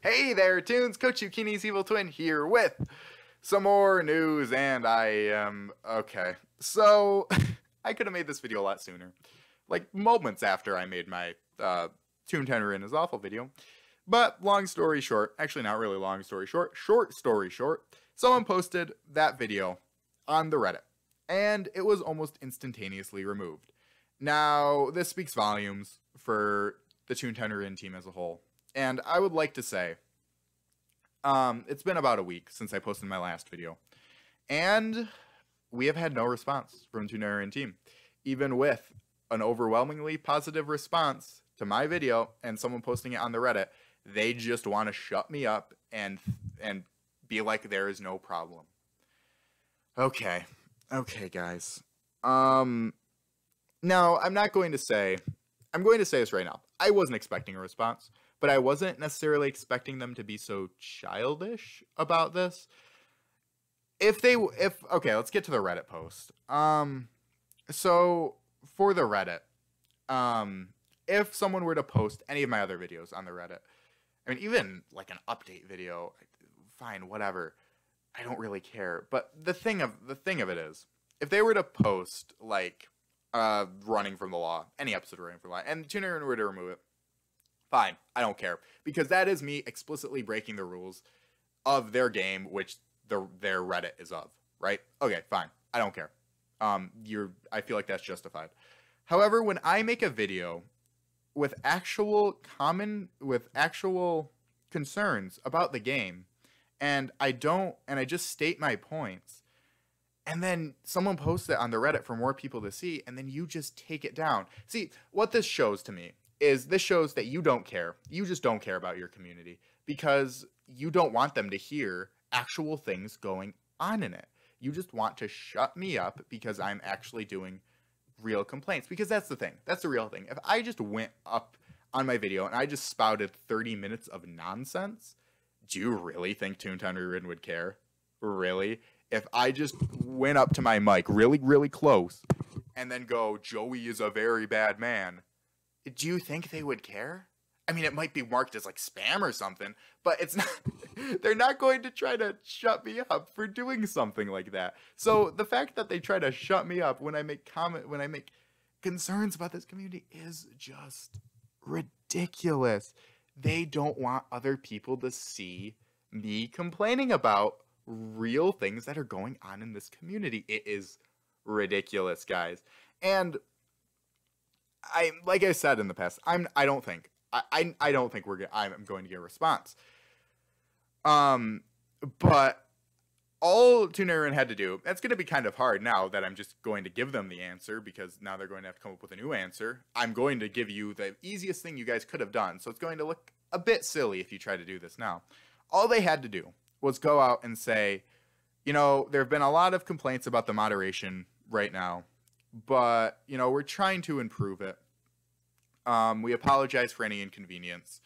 Hey there, Toons! Coach Yukini's evil twin here with some more news, and I am okay. So, I could have made this video a lot sooner. Like, moments after I made my Toontown Rewritten is awful video. But, long story short, actually not really long story short, short story short, someone posted that video on the Reddit, and it was almost instantaneously removed. Now, this speaks volumes for the Toontown Rewritten team as a whole. And I would like to say, it's been about a week since I posted my last video, and we have had no response from Toontown Rewritten team, even with an overwhelmingly positive response to my video and someone posting it on the Reddit. They just want to shut me up and be like there is no problem. Okay, guys. Now I'm going to say this right now. I wasn't expecting a response, but I wasn't necessarily expecting them to be so childish about this. Okay, let's get to the Reddit post. So for the Reddit, if someone were to post any of my other videos on the Reddit, I mean, even like an update video, fine, whatever. I don't really care. But the thing of it is, if they were to post like running from the law, any episode of running from the law, and Toontown were to remove it, fine, I don't care, because that is me explicitly breaking the rules of their game, which their Reddit is of, right? Okay, fine, I don't care. I feel like that's justified. However, when I make a video with actual concerns about the game, and I just state my points, and then someone posts it on the Reddit for more people to see, and then you just take it down. See, what this shows to me is this shows that you don't care. You just don't care about your community because you don't want them to hear actual things going on in it. You just want to shut me up because I'm actually doing real complaints, because that's the thing. That's the real thing. If I just went up on my video and I just spouted 30 minutes of nonsense, do you really think Toontown Rewritten would care? Really? If I just went up to my mic really, really close and then go, Joey is a very bad man, do you think they would care? I mean, it might be marked as like spam or something, but it's not. They're not going to try to shut me up for doing something like that. So the fact that they try to shut me up when I make concerns about this community is just ridiculous. They don't want other people to see me complaining about real things that are going on in this community. It is ridiculous, guys. And like I said in the past, I don't think I'm going to get a response. But all Toontown Rewritten had to do, that's going to be kind of hard now that I'm just going to give them the answer, because now they're going to have to come up with a new answer. I'm going to give you the easiest thing you guys could have done, so it's going to look a bit silly if you try to do this now. All they had to do was go out and say, you know, there have been a lot of complaints about the moderation right now, but, you know, we're trying to improve it. We apologize for any inconvenience.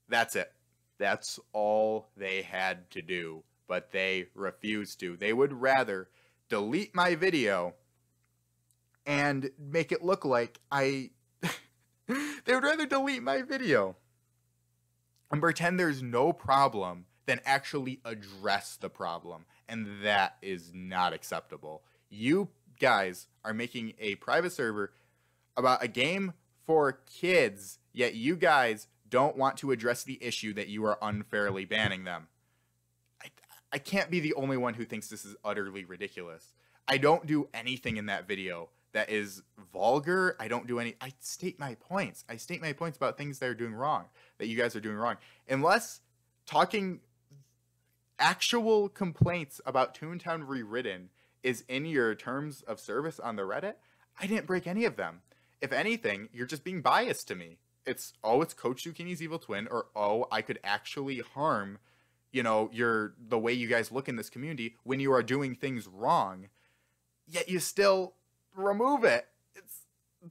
That's it. That's all they had to do, but they refused to. They would rather delete my video and make it look like they would rather delete my video and pretend there's no problem than actually address the problem. And that is not acceptable. You guys are making a private server about a game for kids, yet you guys don't want to address the issue that you are unfairly banning them. I can't be the only one who thinks this is utterly ridiculous. I don't do anything in that video that is vulgar. I state my points. I state my points about things that are doing wrong, that you guys are doing wrong. Unless talking actual complaints about Toontown Rewritten is in your terms of service on the Reddit, I didn't break any of them. If anything, you're just being biased to me. It's Coach Zucchini's evil twin, or I could actually harm, you know, the way you guys look in this community when you are doing things wrong, yet you still remove it.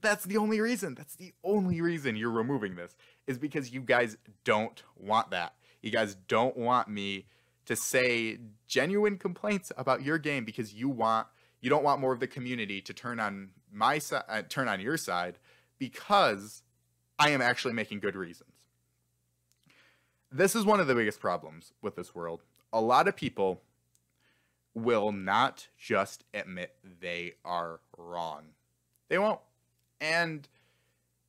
That's the only reason. That's the only reason you're removing this, is because you guys don't want that. You guys don't want me to say genuine complaints about your game because you don't want more of the community to turn on my side, turn on your side, because I am actually making good reasons. This is one of the biggest problems with this world. A lot of people will not just admit they are wrong. They won't. And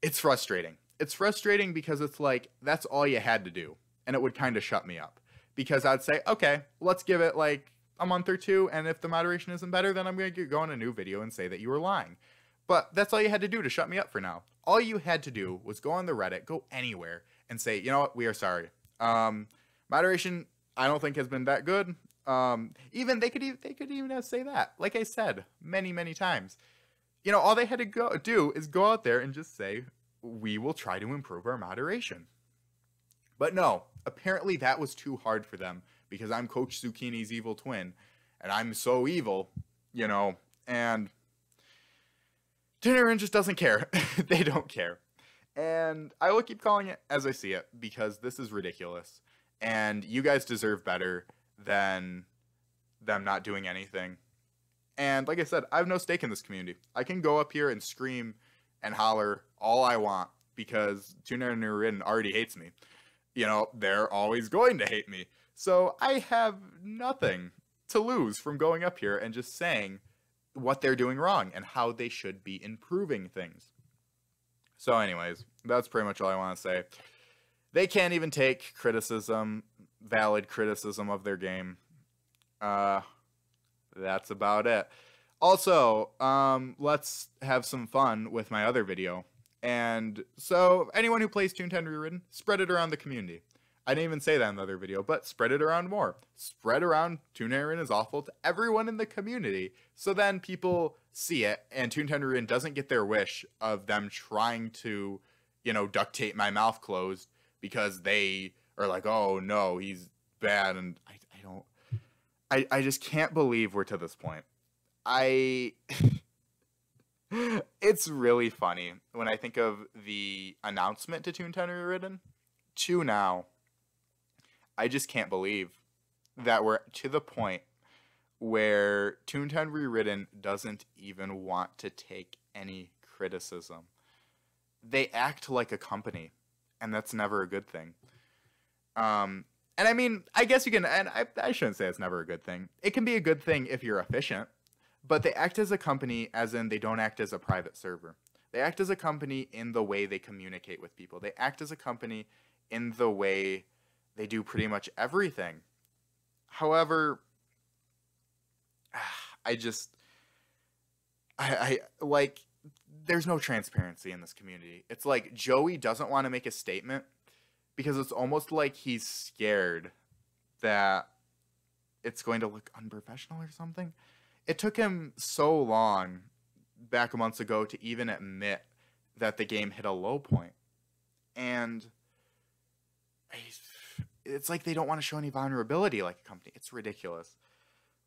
it's frustrating. It's frustrating because it's like, that's all you had to do. And it would kind of shut me up. Because I'd say, okay, let's give it like a month or two. And if the moderation isn't better, then I'm going to go on a new video and say that you were lying. But that's all you had to do to shut me up for now. All you had to do was go on the Reddit, go anywhere, and say, you know what, we are sorry. Moderation, I don't think has been that good. Even they could even say that. Like I said many, many times. You know, all they had to do is go out there and just say, we will try to improve our moderation. But no, apparently that was too hard for them because I'm Coach Zucchini's evil twin. And I'm so evil, you know, and Toontown Rewritten just doesn't care. They don't care. And I will keep calling it as I see it because this is ridiculous. And you guys deserve better than them not doing anything. And like I said, I have no stake in this community. I can go up here and scream and holler all I want because Toontown Rewritten already hates me. You know, they're always going to hate me. So I have nothing to lose from going up here and just saying what they're doing wrong and how they should be improving things. So anyways, that's pretty much all I want to say. They can't even take criticism, valid criticism of their game. That's about it. Also, let's have some fun with my other video. And so anyone who plays Toontown Rewritten, spread it around the community. I didn't even say that in the other video, but spread it around more. Spread around Toontown Rewritten is awful to everyone in the community. So then people see it and Toontown Rewritten doesn't get their wish of them trying to, you know, duct tape my mouth closed because they are like, oh no, he's bad. And I just can't believe we're to this point. It's really funny when I think of the announcement to Toontown Rewritten to now. I just can't believe that we're to the point where Toontown Rewritten doesn't even want to take any criticism. They act like a company, and that's never a good thing. And I mean, I guess you can, and I shouldn't say it's never a good thing. It can be a good thing if you're efficient, but they act as a company as in they don't act as a private server. They act as a company in the way they communicate with people. They act as a company in the way they do pretty much everything. However, I like, there's no transparency in this community. It's like Joey doesn't want to make a statement because it's almost like he's scared that it's going to look unprofessional or something. It took him so long back months ago to even admit that the game hit a low point. And it's like they don't want to show any vulnerability like a company. It's ridiculous.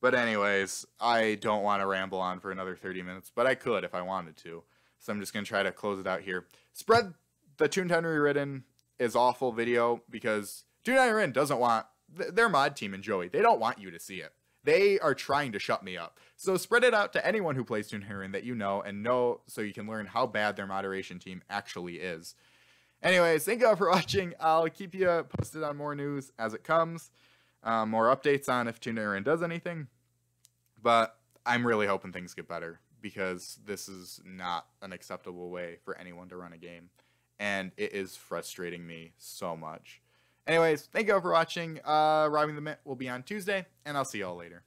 But anyways, I don't want to ramble on for another 30 minutes, but I could if I wanted to. So I'm just going to try to close it out here. Spread the Toontown Rewritten is awful video because Toontown Rewritten doesn't want their mod team and Joey. They don't want you to see it. They are trying to shut me up. So spread it out to anyone who plays Toontown Rewritten that you know and know so you can learn how bad their moderation team actually is. Anyways, thank you all for watching. I'll keep you posted on more news as it comes. More updates on if Toontown Rewritten does anything. But I'm really hoping things get better because this is not an acceptable way for anyone to run a game. And it is frustrating me so much. Anyways, thank you all for watching. Robbing the Mint will be on Tuesday, and I'll see y'all later.